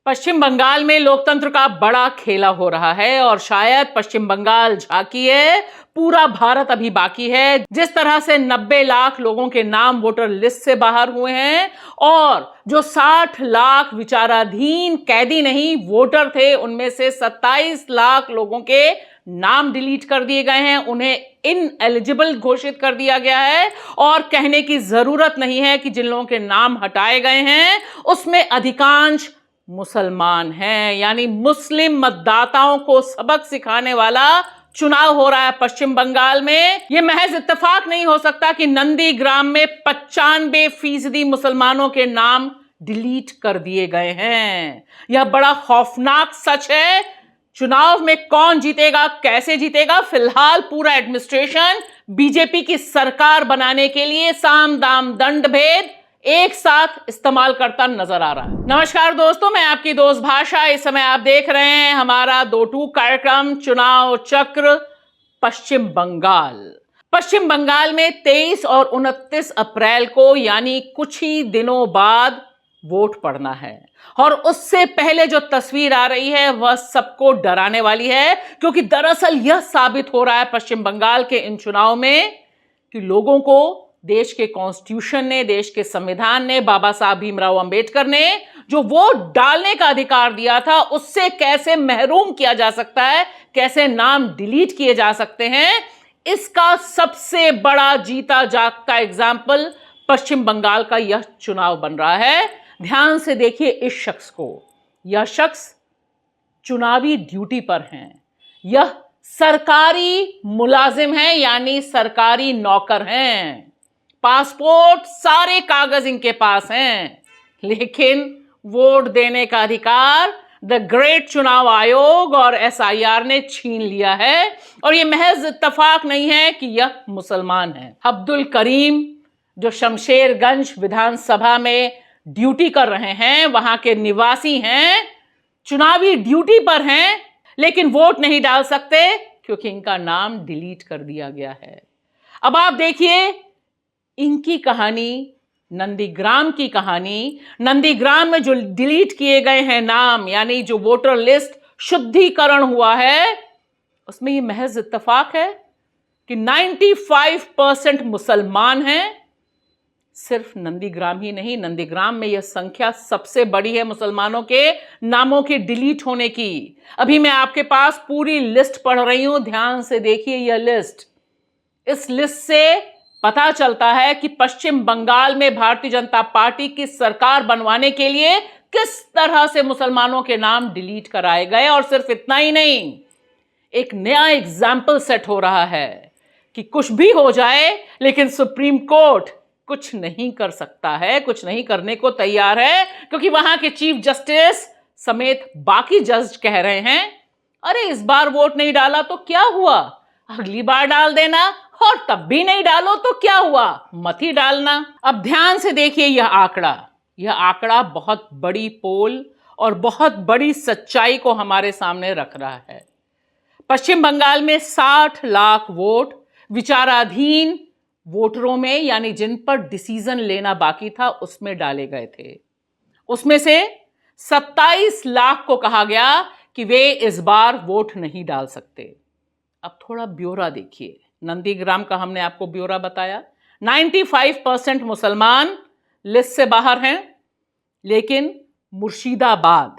पश्चिम बंगाल में लोकतंत्र का बड़ा खेला हो रहा है और शायद पश्चिम बंगाल झांकी है, पूरा भारत अभी बाकी है। जिस तरह से 90 लाख लोगों के नाम वोटर लिस्ट से बाहर हुए हैं और जो 60 लाख विचाराधीन कैदी नहीं वोटर थे, उनमें से 27 लाख लोगों के नाम डिलीट कर दिए गए हैं, उन्हें इनएलिजिबल घोषित कर दिया गया है। और कहने की जरूरत नहीं है कि जिन लोगों के नाम हटाए गए हैं उसमें अधिकांश मुसलमान हैं, यानी मुस्लिम मतदाताओं को सबक सिखाने वाला चुनाव हो रहा है पश्चिम बंगाल में। यह महज इत्तेफाक नहीं हो सकता कि नंदीग्राम में 95% मुसलमानों के नाम डिलीट कर दिए गए हैं। यह बड़ा खौफनाक सच है। चुनाव में कौन जीतेगा, कैसे जीतेगा, फिलहाल पूरा एडमिनिस्ट्रेशन बीजेपी की सरकार बनाने के लिए साम दाम दंड भेद एक साथ इस्तेमाल करता नजर आ रहा है। नमस्कार दोस्तों, मैं आपकी दोस्त भाषा। इस समय आप देख रहे हैं हमारा 2-2 कार्यक्रम चुनाव चक्र पश्चिम बंगाल। पश्चिम बंगाल में 23 और 29 अप्रैल को यानी कुछ ही दिनों बाद वोट पड़ना है और उससे पहले जो तस्वीर आ रही है वह सबको डराने वाली है, क्योंकि दरअसल यह साबित हो रहा है पश्चिम बंगाल के इन चुनाव में कि लोगों को देश के कॉन्स्टिट्यूशन ने, देश के संविधान ने, बाबा साहब भीमराव अंबेडकर ने जो वोट डालने का अधिकार दिया था उससे कैसे महरूम किया जा सकता है, कैसे नाम डिलीट किए जा सकते हैं। इसका सबसे बड़ा जीता जागता एग्जाम्पल पश्चिम बंगाल का यह चुनाव बन रहा है। ध्यान से देखिए इस शख्स को। यह शख्स चुनावी ड्यूटी पर हैं, यह सरकारी मुलाजिम हैं, यानी सरकारी नौकर हैं, पासपोर्ट सारे कागज इनके पास हैं, लेकिन वोट देने का अधिकार द ग्रेट चुनाव आयोग और एसआईआर ने छीन लिया है। और यह महज इत्तेफाक नहीं है कि यह मुसलमान हैं। अब्दुल करीम जो शमशेरगंज विधानसभा में ड्यूटी कर रहे हैं, वहां के निवासी हैं, चुनावी ड्यूटी पर हैं, लेकिन वोट नहीं डाल सकते क्योंकि इनका नाम डिलीट कर दिया गया है। अब आप देखिए इनकी कहानी, नंदीग्राम की कहानी। नंदीग्राम में जो डिलीट किए गए हैं नाम, यानी जो वोटर लिस्ट शुद्धिकरण हुआ है, उसमें यह महज इत्तेफाक है कि 95% मुसलमान हैं। सिर्फ नंदीग्राम ही नहीं, नंदीग्राम में यह संख्या सबसे बड़ी है मुसलमानों के नामों के डिलीट होने की। अभी मैं आपके पास पूरी लिस्ट पढ़ रही हूं, ध्यान से देखिए यह लिस्ट। इस लिस्ट से पता चलता है कि पश्चिम बंगाल में भारतीय जनता पार्टी की सरकार बनवाने के लिए किस तरह से मुसलमानों के नाम डिलीट कराए गए। और सिर्फ इतना ही नहीं, एक नया एग्जाम्पल सेट हो रहा है कि कुछ भी हो जाए लेकिन सुप्रीम कोर्ट कुछ नहीं कर सकता है, कुछ नहीं करने को तैयार है, क्योंकि वहां के चीफ जस्टिस समेत बाकी जज कह रहे हैं अरे इस बार वोट नहीं डाला तो क्या हुआ, अगली बार डाल देना, और तब भी नहीं डालो तो क्या हुआ, मत ही डालना। अब ध्यान से देखिए यह आंकड़ा बहुत बड़ी पोल और बहुत बड़ी सच्चाई को हमारे सामने रख रहा है। पश्चिम बंगाल में 60 लाख वोट विचाराधीन वोटरों में, यानी जिन पर डिसीजन लेना बाकी था, उसमें डाले गए थे। उसमें से 27 लाख को कहा गया कि वे इस बार वोट नहीं डाल सकते। अब थोड़ा ब्यौरा देखिए। नंदीग्राम का हमने आपको ब्यौरा बताया। 95% मुसलमान लिस्ट से बाहर हैं, लेकिन मुर्शिदाबाद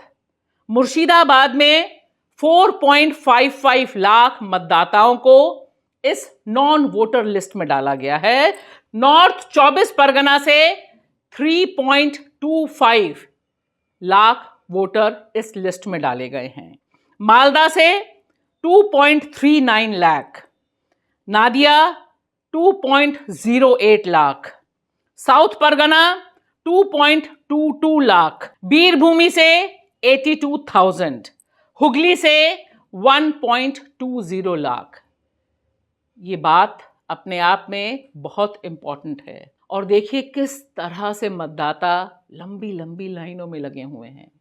में 4.55 लाख मतदाताओं को इस नॉन वोटर लिस्ट में डाला गया है। नॉर्थ 24 परगना से 3.25 लाख वोटर इस लिस्ट में डाले गए हैं। मालदा से 2.39 लाख, नादिया 2.08 लाख, साउथ परगना 2.22 लाख, बीरभूमि से 82,000, हुगली से 1.20 लाख। ये बात अपने आप में बहुत इंपॉर्टेंट है। और देखिए किस तरह से मतदाता लंबी लंबी लाइनों में लगे हुए हैं।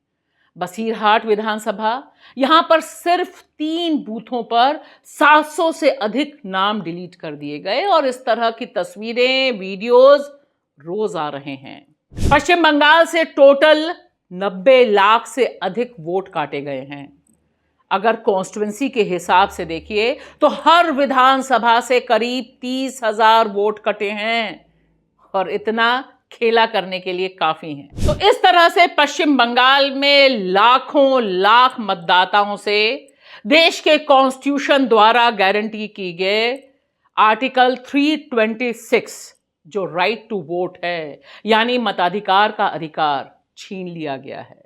बसीरहाट विधानसभा, यहां पर सिर्फ 3 बूथों पर 700 से अधिक नाम डिलीट कर दिए गए और इस तरह की तस्वीरें, वीडियोस रोज आ रहे हैं। पश्चिम बंगाल से टोटल 90 लाख से अधिक वोट काटे गए हैं। अगर कॉन्स्टिट्यूंसी के हिसाब से देखिए तो हर विधानसभा से करीब 30,000 वोट कटे हैं और इतना खेला करने के लिए काफी है। तो इस तरह से पश्चिम बंगाल में लाखों लाख मतदाताओं से देश के कॉन्स्टिट्यूशन द्वारा गारंटी की गए आर्टिकल 326 जो राइट टू वोट है, यानी मताधिकार का अधिकार छीन लिया गया है।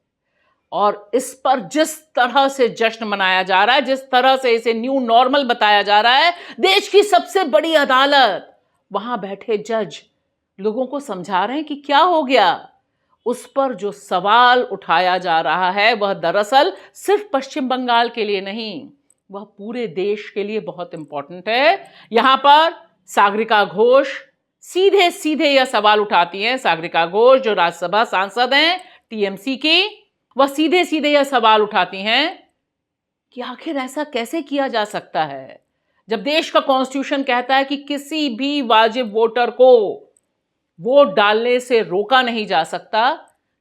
और इस पर जिस तरह से जश्न मनाया जा रहा है, जिस तरह से इसे न्यू नॉर्मल बताया जा रहा है, देश की सबसे बड़ी अदालत, वहां बैठे जज लोगों को समझा रहे हैं कि क्या हो गया। उस पर जो सवाल उठाया जा रहा है वह दरअसल सिर्फ पश्चिम बंगाल के लिए नहीं, वह पूरे देश के लिए बहुत इंपॉर्टेंट है। यहां पर सागरिका घोष सीधे सीधे यह सवाल उठाती हैं। सागरिका घोष जो राज्यसभा सांसद हैं टीएमसी की, वह सीधे सीधे यह सवाल उठाती हैं कि आखिर ऐसा कैसे किया जा सकता है जब देश का कॉन्स्टिट्यूशन कहता है कि किसी भी वाजिब वोटर को वोट डालने से रोका नहीं जा सकता।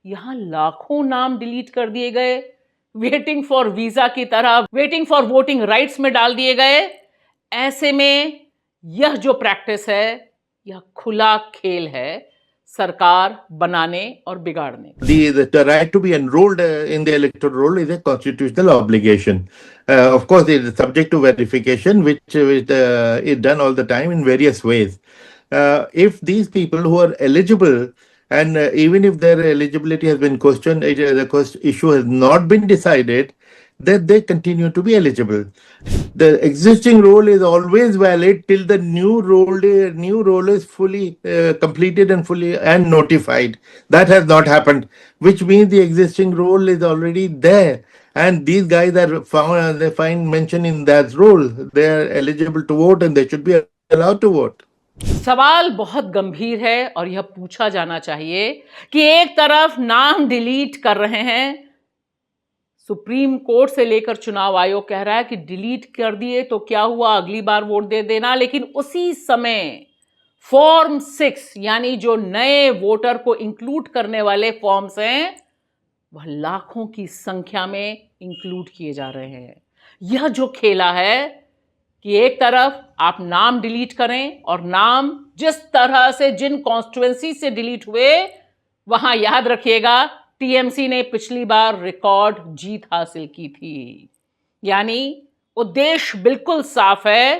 यहां लाखों नाम डिलीट कर दिए गए, वेटिंग फॉर वीजा की तरह वेटिंग फॉर वोटिंग राइट्स में डाल दिए गए। ऐसे में यह जो प्रैक्टिस है यह खुला खेल है सरकार बनाने और बिगाड़ने। The right to be enrolled in the electoral roll is a constitutional obligation. Of course, it is subject to verification, which is done all the time in various ways. If these people who are eligible, and even if their eligibility has been questioned, the issue has not been decided, that they continue to be eligible. The existing role is always valid till the new role is fully completed and fully and notified. That has not happened, which means the existing role is already there. And these guys are found, they find mention in that role. They are eligible to vote and they should be allowed to vote. सवाल बहुत गंभीर है और यह पूछा जाना चाहिए कि एक तरफ नाम डिलीट कर रहे हैं, सुप्रीम कोर्ट से लेकर चुनाव आयोग कह रहा है कि डिलीट कर दिए तो क्या हुआ, अगली बार वोट दे देना, लेकिन उसी समय फॉर्म 6 यानी जो नए वोटर को इंक्लूड करने वाले फॉर्म्स हैं वह लाखों की संख्या में इंक्लूड किए जा रहे हैं। यह जो खेला है कि एक तरफ आप नाम डिलीट करें और नाम जिस तरह से जिन कॉन्स्टिट्यूएंसी से डिलीट हुए, वहां याद रखिएगा टीएमसी ने पिछली बार रिकॉर्ड जीत हासिल की थी। यानी उद्देश्य बिल्कुल साफ है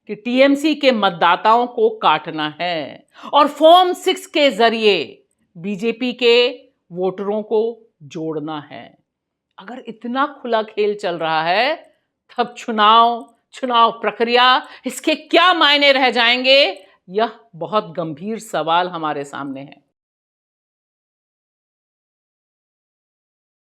कि टीएमसी के मतदाताओं को काटना है और फॉर्म 6 के जरिए बीजेपी के वोटरों को जोड़ना है। अगर इतना खुला खेल चल रहा है तब चुनाव प्रक्रिया, इसके क्या मायने रह जाएंगे, यह बहुत गंभीर सवाल हमारे सामने है।